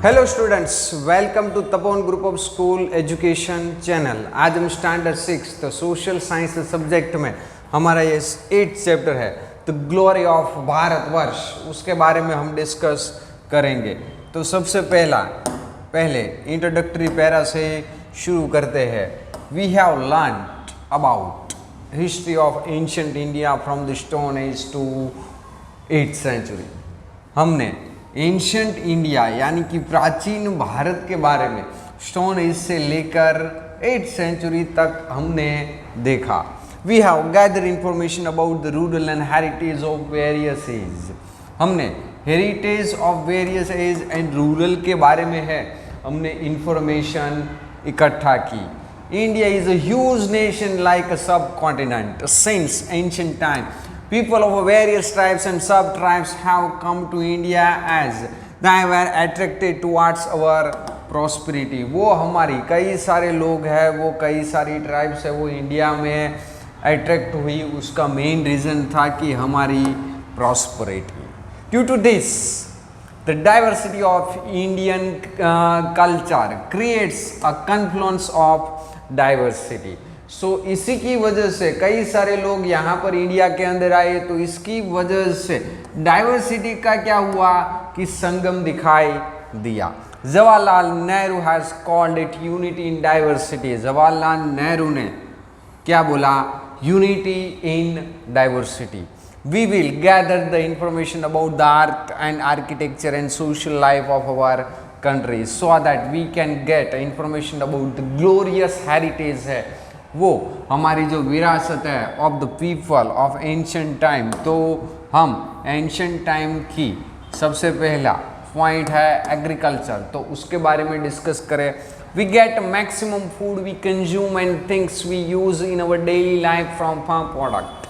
Hello students, welcome to Tapovan group of school education channel. आज हम standard 6 तो social science subject में हमारा ये 8th चैप्टर है द ग्लोरी ऑफ भारतवर्ष, उसके बारे में हम डिस्कस करेंगे। तो सबसे पहले इंट्रोडक्टरी पैरा से शुरू करते हैं। We have learned about history of ancient India from the stone age to 8th century. हमने एंशिएंट इंडिया यानी कि प्राचीन भारत के बारे में स्टोन एज से लेकर 8th सेंचुरी तक हमने देखा। We have gather information about the rural and heritage of various age. हमने heritage of various age and rural के बारे में हमने इंफॉर्मेशन इकट्ठा की। India is a huge nation like a sub continent since ancient time. People of various tribes and sub-tribes have come to India as they were attracted towards our prosperity। वो हमारी कई सारे लोग हैं, वो कई सारी ट्राइब्स है, वो इंडिया में अट्रैक्ट हुई। उसका मेन रीज़न था कि हमारी prosperity. Due to this the diversity of Indian culture creates a confluence of diversity. इसी की वजह से कई सारे लोग यहाँ पर इंडिया के अंदर आए, तो इसकी वजह से डाइवर्सिटी का क्या हुआ कि संगम दिखाई दिया। Jawaharlal Nehru has called it unity in diversity. Jawaharlal Nehru ने क्या बोला? Unity in diversity. We will gather the information about the art and architecture and social life of our country so that we can get information about the glorious heritage है, वो हमारी जो विरासत है of the people of ancient time. तो हम ancient time की सबसे पहला पॉइंट है एग्रीकल्चर, तो उसके बारे में डिस्कस करें। We get maximum food we consume and things we use in our daily life from farm product.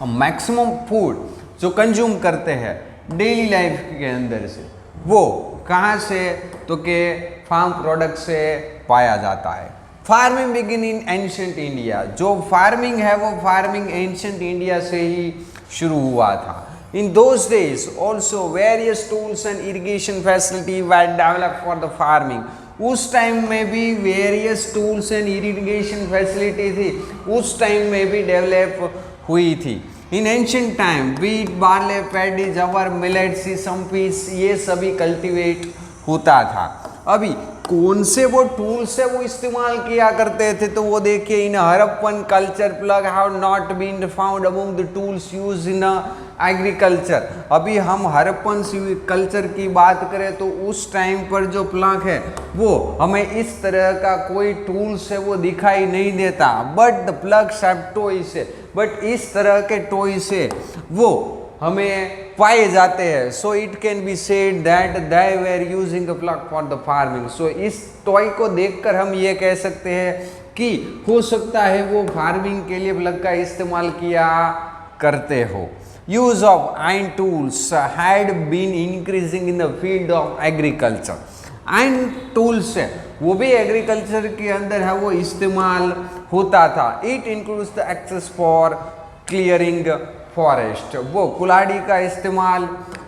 हम मैक्सिमम फूड जो कंज्यूम करते हैं डेली लाइफ के अंदर से, वो कहाँ से? तो के फार्म प्रोडक्ट से पाया जाता है। Farming begin in ancient India. जो फार्मिंग है वो फार्मिंग एंशिएंट इंडिया से ही शुरू हुआ था। In those days also various tools and irrigation facility were develop for the farming. उस टाइम में भी various tools and irrigation facility थी, उस टाइम में भी डेवलप हुई थी। In ancient time wheat, barley, paddy, jowar, millet, sesame, peas, ये सभी कल्टीवेट होता था। अभी कौन से वो टूल्स है वो इस्तेमाल किया करते थे? तो वो देखिए, in Harappan culture plough have not been found among the tools use in agriculture. अभी हम हड़प्पन कल्चर की बात करें तो उस टाइम पर जो प्लग है वो हमें इस तरह का कोई टूल्स है वो दिखाई नहीं देता। But the plugs have toys है, बट इस तरह के टॉय से वो हमें पाए जाते हैं। So it can be said that they were using a plough for the farming. So इस टॉय को देखकर हम ये कह सकते हैं कि हो सकता है वो फार्मिंग के लिए प्लग का इस्तेमाल किया करते हो। Use of iron tools had been increasing in the field of agriculture. Iron tools है वो भी एग्रीकल्चर के अंदर है वो इस्तेमाल होता था। It includes the axes for clearing forest. वो कुल्हाड़ी का इस्तेमाल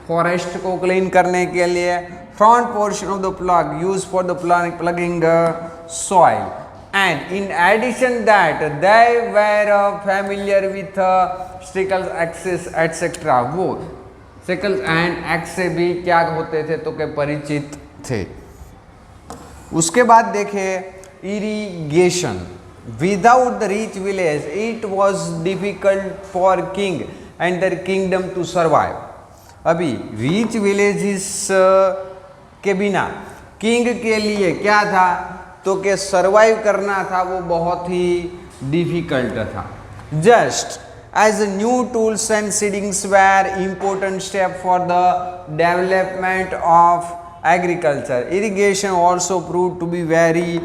फॉरेस्ट को क्लीन करने के लिए। Front portion of the plough use for the ploughing soil and in addition that they were familiar with sickles, axes etcetera. वो सिकल्स एंड एक्स से भी क्या होते थे? तो के परिचित थे। उसके बाद देखे irrigation. Without the rich village, it was difficult for king and their kingdom to survive। अभी रिच विलेजेस के बिना किंग के लिए क्या था? तो के सर्वाइव करना था वो बहुत ही डिफिकल्ट था। Just as new tools and seedings were important step for the development of agriculture, irrigation also prove to be very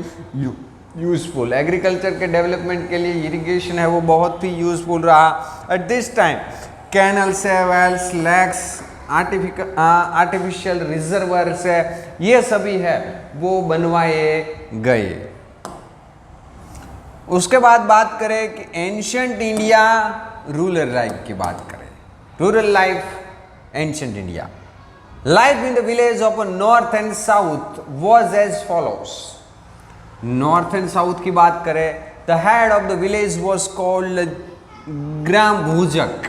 useful. Agriculture के डेवलपमेंट के लिए इरिगेशन है वो बहुत ही यूजफुल रहा। एट दिस टाइम कैनल्स है, वेल्स, लेक्स, आर्टिफिशियल रिजर्वर्स है, ये सभी है वो बनवाए गए। उसके बाद बात करें कि एंशिएंट इंडिया रूरल लाइफ की बात करें। Rural life ancient India. Life in the village of north and south was as follows. North and south की बात करें, the head of the village was called Gram Bhojak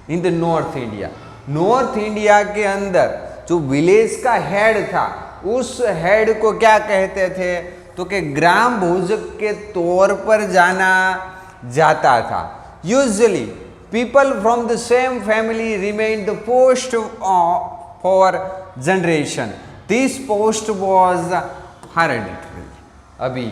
in the north India. North India के अंदर जो village का head था, उस head को क्या कहते थे, तो कि ग्राम भूजक के तौर पर जाना जाता था। Usually people from the same family remain the post for generation. This post was hereditary. अभी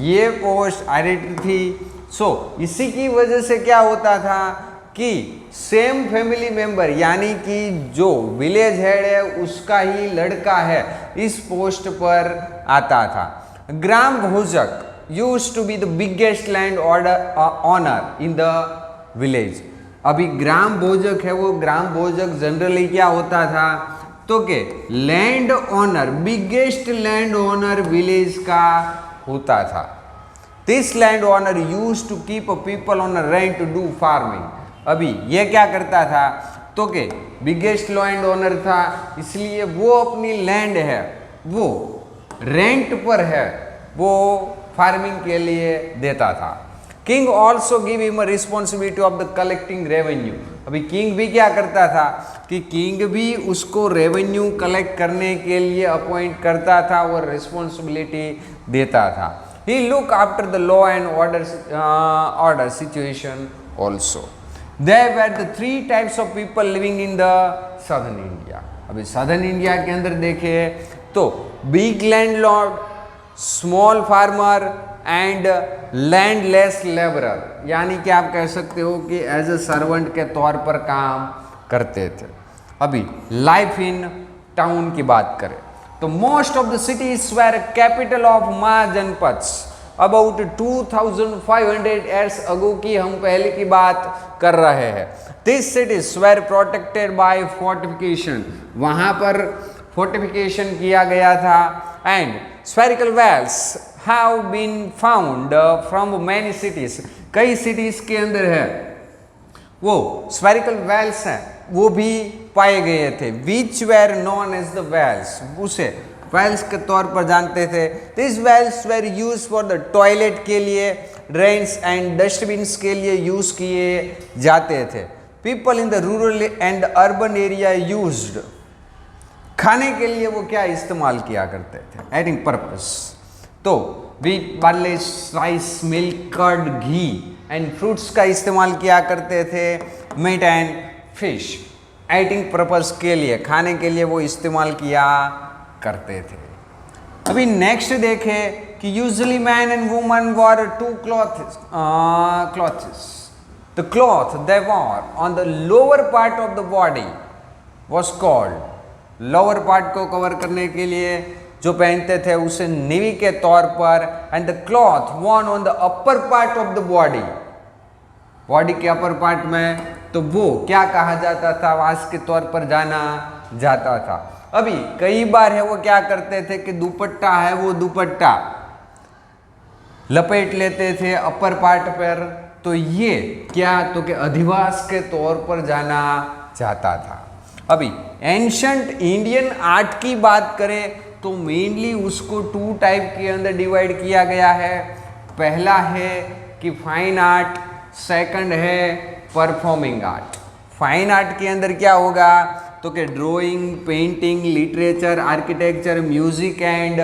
ये पोस्ट हेरेडिटरी थी। सो इसी की वजह से क्या होता था कि सेम फैमिली मेंबर यानी कि जो विलेज हेड है उसका ही लड़का है इस पोस्ट पर आता था। Gram bhojak used to be the biggest land owner in the village. अभी ग्राम भोजक है, वो ग्राम भोजक जनरली क्या होता था, तो के land owner, biggest land owner village का होता था। This land owner use to keep people on rent to do farming. अभी ये क्या करता था, तो के बिगेस्ट लैंड ओनर था, इसलिए वो अपनी लैंड है वो रेंट पर है, वो फार्मिंग के लिए देता था। King also give him responsibility of the collecting revenue. अभी किंग भी क्या करता था कि किंग भी उसको रेवेन्यू कलेक्ट करने के लिए अपॉइंट करता था और रिस्पॉन्सिबिलिटी देता था। He look after the law and order situation also. There were the three types of people living in the southern India. अभी southern India के अंदर देखें तो big landlord, small farmer and landless laborer, यानी कि आप कह सकते हो कि एज ए सर्वेंट के तौर पर काम करते थे। अभी लाइफ इन टाउन की बात करें तो most of the cities were capital of मा जनपद्स। अबाउट 2500 ईयर्स अगो की हम पहले की बात कर रहे हैं। This cities were protected by fortification, वहाँ पर फोर्टिफिकेशन किया गया था। And spherical wells have been found from many cities, कई सिटीज के अंदर है वो स्फेरिकल वेल्स हैं, वो भी पाए गए थे। Which were known as the wells, उसे वेल्स के तौर पर जानते थे। This wells were use for the toilet के लिए, ड्रेन्स एंड डस्टबिन्स के लिए यूज किए जाते थे। People in the rural and urban area used, खाने के लिए वो क्या इस्तेमाल किया करते थे, एटिंग पर्पस। तो wheat, barley, rice, milk, curd, ghee and fruits का इस्तेमाल किया करते थे। Meat and fish eating purpose के लिए, खाने के लिए वो इस्तेमाल किया करते थे। अभी नेक्स्ट देखें कि usually man and woman wore two clothes. The cloth they wore on the lower part of the body was called, lower part को कवर करने के लिए जो पहनते थे उसे निवी के तौर पर। And the cloth worn on the upper part of the body, body के अपर पार्ट में, तो वो क्या कहा जाता था, वास के तौर पर जाना जाता था। अभी कई बार है वो क्या करते थे कि दुपट्टा है वो दुपट्टा लपेट लेते थे अपर पार्ट पर, तो ये क्या, तो कि अधिवास के तौर पर जाना जाता था। अभी एंशंट इंडियन आर्ट की बात करें तो मेनली उसको टू टाइप के अंदर डिवाइड किया गया है। पहला है कि फाइन आर्ट, सेकंड है परफॉर्मिंग आर्ट। फाइन आर्ट के अंदर क्या होगा, तो कि drawing, painting, literature, architecture, music and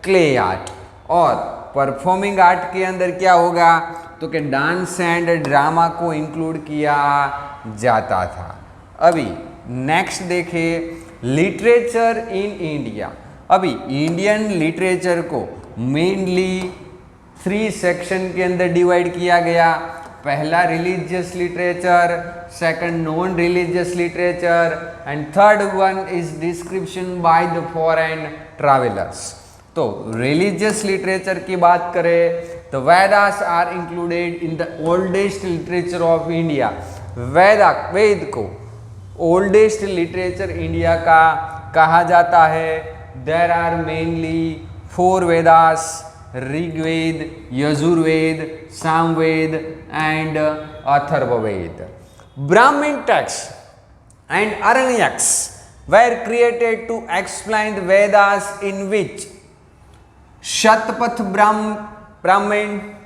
clay art. और परफॉर्मिंग आर्ट के अंदर क्या होगा, तो कि डांस एंड ड्रामा को इंक्लूड किया जाता था। अभी नेक्स्ट देखें लिटरेचर इन इंडिया। अभी इंडियन लिटरेचर को मेनली 3 सेक्शन के अंदर डिवाइड किया गया। पहला religious literature, second non religious literature and third one is description by the foreign travellers. तो रिलीजियस लिटरेचर की बात करें तो Vedas are included in the oldest literature of India. Veda को ओल्डेस्ट लिटरेचर इंडिया का कहा जाता है। There are mainly 4 Vedas, Rigveda, Yajurveda, Samaveda and Atharvaveda. Brahmana text and Aranyakas were created to explain the Vedas, in which Shatpath Brahmin,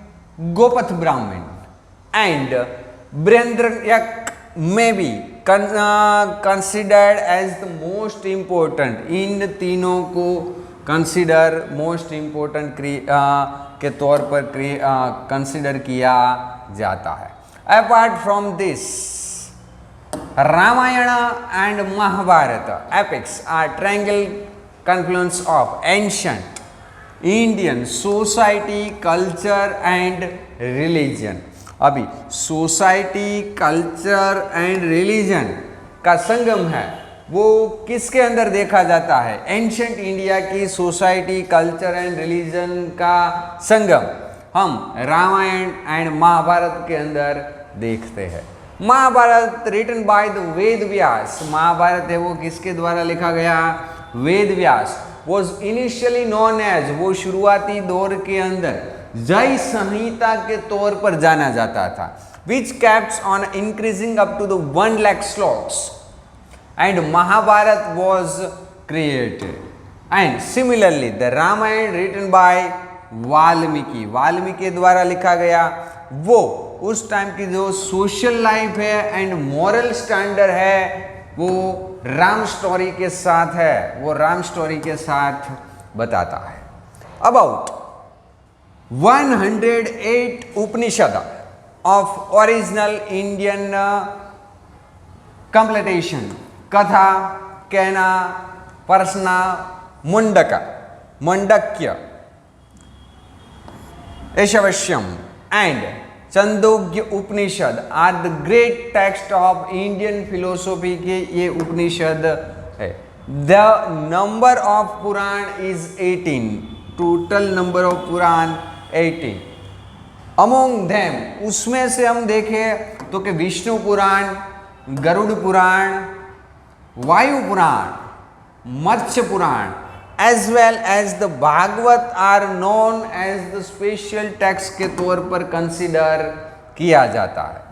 Gopath Brahmin and Brihandaranyaka may be considered as the most important. इन तीनों को consider most important के तौर पर consider किया जाता है. Apart from this, Ramayana and Mahabharata epics are triangle confluence of ancient Indian society, culture and religion. अभी society, culture and religion का संगम है, वो किसके अंदर देखा जाता है? एंशिएंट इंडिया की सोसाइटी, कल्चर एंड रिलीजन का संगम हम रामायण एंड महाभारत के अंदर देखते हैं. Mahabharat written by the Ved Vyas, Mahabharat है वो किसके द्वारा लिखा गया? Ved Vyas. Was initially known as, वो शुरुआती दौर के अंदर जय संहिता के तौर पर जाना जाता था. Which keeps on increasing up to the 1 lakh shlokas and Mahabharata was created. And similarly the Ramayana written by Valmiki, Valmiki द्वारा लिखा गया, वो उस टाइम की जो सोशल लाइफ है एंड मॉरल स्टैंडर्ड है वो राम स्टोरी के साथ है, वो राम स्टोरी के साथ बताता है. About 108 Upanishad of original Indian compilation, Katha, कहना, Prashna, Mundaka, Mandukya, Ishavasyam and Chandogya Upanishad are the great text of Indian philosophy के ये उपनिषद है. The number of Purana is 18, total number of Purana 18. Among them, उसमें से हम देखें तो कि विष्णु पुराण, गरुड़ पुराण, वायु पुराण, मत्स्य पुराण as well as the Bhagavat are known as the special text के तौर पर कंसिडर किया जाता है.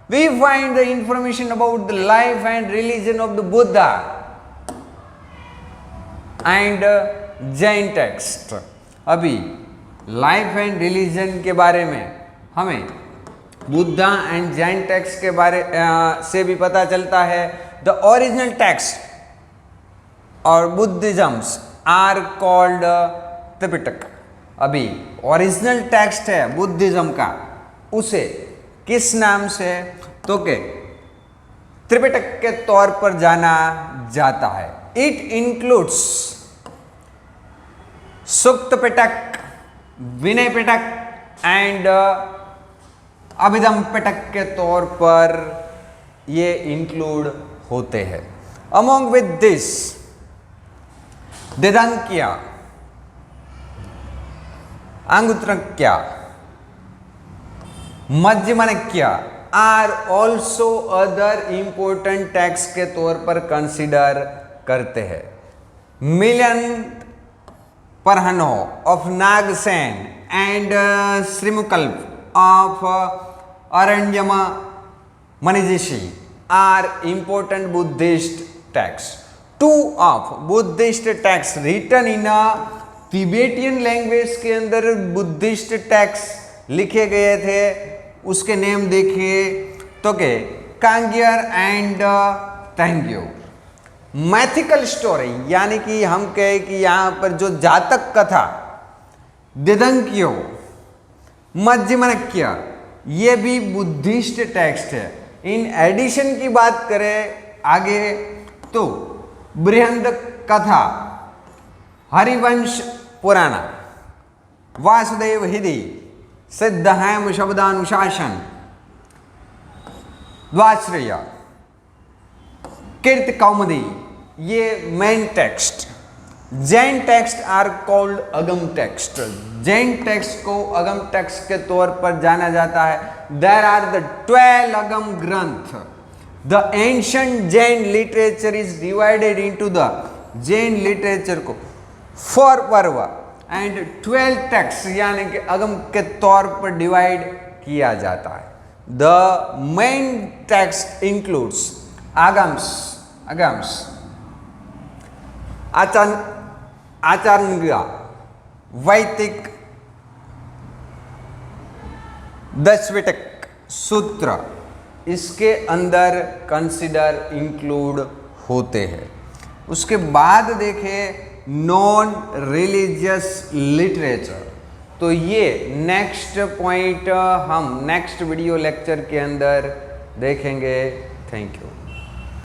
We find the information about the life and religion of the Buddha and Jain text. अभी लाइफ एंड रिलीजन के बारे में हमें बुद्धा एंड जैन टेक्स्ट के बारे से भी पता चलता है. द ओरिजिनल टेक्स्ट और बुद्धिज्म्स आर कॉल्ड त्रिपिटक. अभी ओरिजिनल टेक्स्ट है बुद्धिज्म का, उसे किस नाम से? तो के त्रिपिटक के तौर पर जाना जाता है. It includes Sutta Pitaka, Vinaya Pitaka and Abhidhamma Pitaka के तौर पर ये इंक्लूड होते हैं. Among with this Dighanikaya, Anguttaranikaya, Majjhimanikaya are also other important text के तौर पर कंसिडर करते हैं. मिलियन परहनो ऑफ नागसेन एंड श्रीमुकल्प ऑफ अरण्यम मणिजिशी are important Buddhist text. Two of Buddhist texts written in a Tibetan language के अंदर बुद्धिस्ट टेक्स्ट लिखे गए थे, उसके नेम देखिए तो के कांग्यर एंड तंग्यो. मैथिकल स्टोरी यानी कि हम कहे कि यहाँ पर जो जातक कथा, दिदंक्यो, मध्यमनक्य, ये भी बुद्धिस्ट टेक्स्ट है. इन एडिशन की बात करें आगे तो बृहद कथा, हरिवंश पुराण, वासुदेव हिदी, सिद्धहैम शब्दानुशासन, द्वाश्रय, कीर्ति कौमुदी, ये main text. Jain text are called Agam text. Jain text को अगम टेक्स्ट के तौर पर जाना जाता है. देयर आर द 12 अगम ग्रंथ. The ancient Jain literature is divided into the Jain literature को 4 पर्व एंड 12 texts यानी कि अगम के तौर पर डिवाइड किया जाता है. The main text includes agams, आचार्य वैदिक दशविटक सूत्र इसके अंदर कंसिडर इंक्लूड होते हैं। उसके बाद देखें नॉन रिलीजियस लिटरेचर, तो ये नेक्स्ट पॉइंट हम नेक्स्ट वीडियो लेक्चर के अंदर देखेंगे। Thank you.